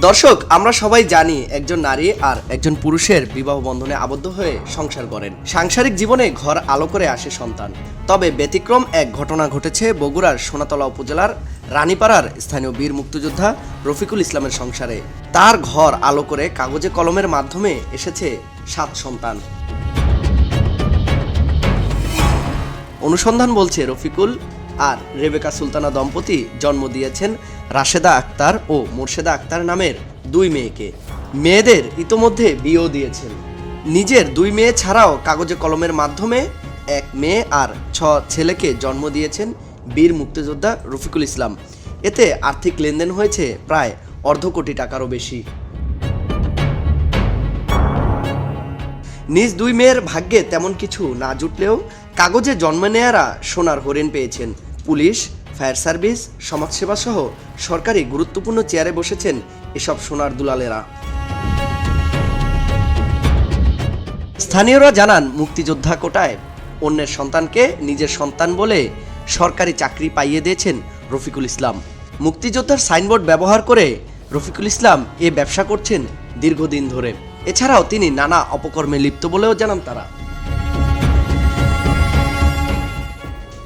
দর্শক, আমরা সবাই জানি একজন নারী আর একজন পুরুষের বিবাহ বন্ধনে আবদ্ধ হয়ে সংসার করেন। সাংসারিক জীবনে ঘর আলো করে আসে সন্তান। তবে ব্যতিক্রম এক ঘটনা ঘটেছে বগুড়ার সোনাতলা উপজেলার রানীপাড়ার স্থানীয় বীর মুক্তিযোদ্ধা রফিকুল ইসলামের সংসারে। তার ঘর আলো করে কাগজে কলমের মাধ্যমে এসেছে 7 সন্তান। অনুসন্ধান বলছে রফিকুল আর রেবেকা সুলতানা দম্পতি জন্ম দিয়েছেন রাশেদা আক্তার ও মোর্শেদা আক্তার নামের 2 মেয়েকে। মেয়েদের ইতোমধ্যে বিয়েও দিয়েছেন। নিজের 2 মেয়ে ছাড়াও কাগজে কলমের মাধ্যমে 1 মেয়ে আর 6 ছেলেকে জন্ম দিয়েছেন বীর মুক্তিযোদ্ধা রফিকুল ইসলাম। এতে আর্থিক লেনদেন হয়েছে প্রায় অর্ধ কোটি টাকারও বেশি। নিজ 2 মেয়ের ভাগ্যে তেমন কিছু না জুটলেও কাগজে জন্ম নেয়ারা সোনার হরিণ পেয়েছেন। পুলিশ, ফায়ার সার্ভিস, সমাজসেবা সহ সরকারি গুরুত্বপূর্ণ চেয়ারে বসেছেন এসব সোনার দুলালেরা। স্থানীয়রা জানান, মুক্তিযোদ্ধা কোটায় অন্যের সন্তানকে নিজের সন্তান বলে সরকারি চাকরি পাইয়ে দিয়েছেন রফিকুল ইসলাম। মুক্তিযোদ্ধার সাইনবোর্ড ব্যবহার করে রফিকুল ইসলাম এ ব্যবসা করছেন দীর্ঘদিন ধরে। এছাড়াও তিনি নানা অপকর্মে লিপ্ত বলেও জানান তারা।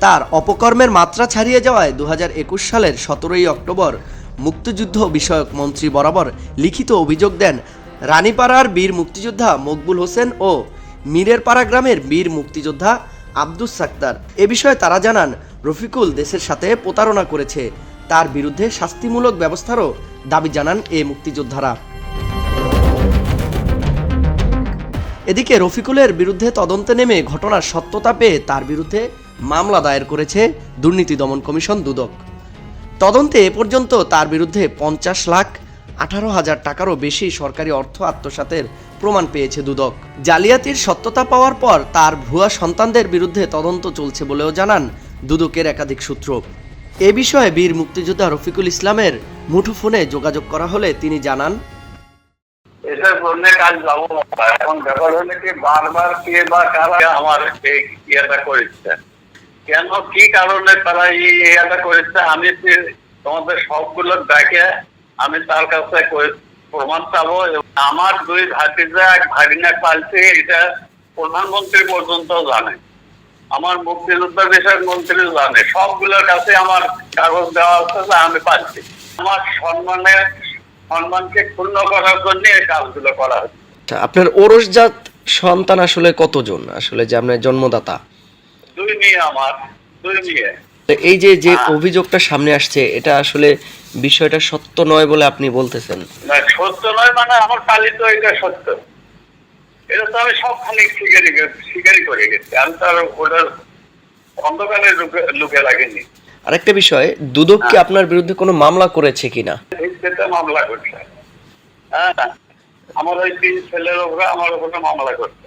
তার অপকর্মের মাত্রা ছাড়িয়ে যাওয়ায় 2021 সালের 17 অক্টোবর মুক্তিযুদ্ধ বিষয়ক মন্ত্রী বরাবর লিখিত অভিযোগ দেন রানীপাড়ার বীর মুক্তিযোদ্ধা মকবুল হোসেন ও মিরেরপাড়া গ্রামের বীর মুক্তিযোদ্ধা আব্দুস সাত্তার। এ বিষয়ে তারা জানান, রফিকুল দেশের সাথে প্রতারণা করেছে। তার বিরুদ্ধে শাস্তিমূলক ব্যবস্থারও দাবি জানান এ মুক্তিযোদ্ধারা। এদিকে রফিকুলের বিরুদ্ধে তদন্তে নেমে ঘটনার সত্যতা পেয়ে তার বিরুদ্ধে মামলা দায়ের করেছে দুর্নীতি দমন কমিশন দুদক। তদন্তে এ পর্যন্ত তার বিরুদ্ধে 50,18,000 টাকারও বেশি সরকারি অর্থ আত্মসাতের প্রমাণ পেয়েছে দুদক। জালিয়াতির সত্যতা পাওয়ার পর তার ভুয়া সন্তানদের বিরুদ্ধে তদন্ত চলছে বলেও জানান দুদকের একাধিক সূত্র। এ বিষয়ে বীর মুক্তিযোদ্ধা রফিকুল ইসলামের মুঠোফোনে যোগাযোগ করা হলে তিনি জানান, এটার জন্য কাজ যাবো। এখন ব্যাপার হলে কি বারবার কে বা কারা আমার এই ইয়েটা করেছে, কেন কি কারণে তারা ইয়েটা করেছে, আমি তোমাদের সবগুলো দেখে আমি তার কাছে প্রমাণ চাবো। আমার 2 ভাতিজা 1 ভাগিনা পালছে, এটা প্রধানমন্ত্রী পর্যন্ত জানে, আমার মুক্তিযোদ্ধা বিষয়ক মন্ত্রী জানে, সবগুলোর কাছে আমার কাগজ দেওয়া আছে যে আমি পাচ্ছি। আমার সম্মানকে ক্ষুণ্ণ করার জন্য এই কাজগুলো করা হচ্ছে। আপনার ওরসজাত সন্তান আসলে কতজন, আসলে যে আপনার জন্মদাতা? 2 মেয়ে, আমার 2 মেয়ে। এই যে অভিযোগটা সামনে আসছে, এটা আসলে বিষয়টা সত্য নয় বলে আপনি বলতেছেন? না, সত্য নয় মানে আমার পালিত এটা সত্য। এটা তো আমি সবখানে স্বীকারই করে গেছি। আমি তো আর ওটার অন্ধকারে লুকে রাখিনি। আরেকটা বিষয়, দুদক কি আপনার বিরুদ্ধে কোনো মামলা করেছে কিনা? মামলা করছে, হ্যাঁ, আমার ওই 3 ছেলের উপরে আমার উপরে মামলা করছে।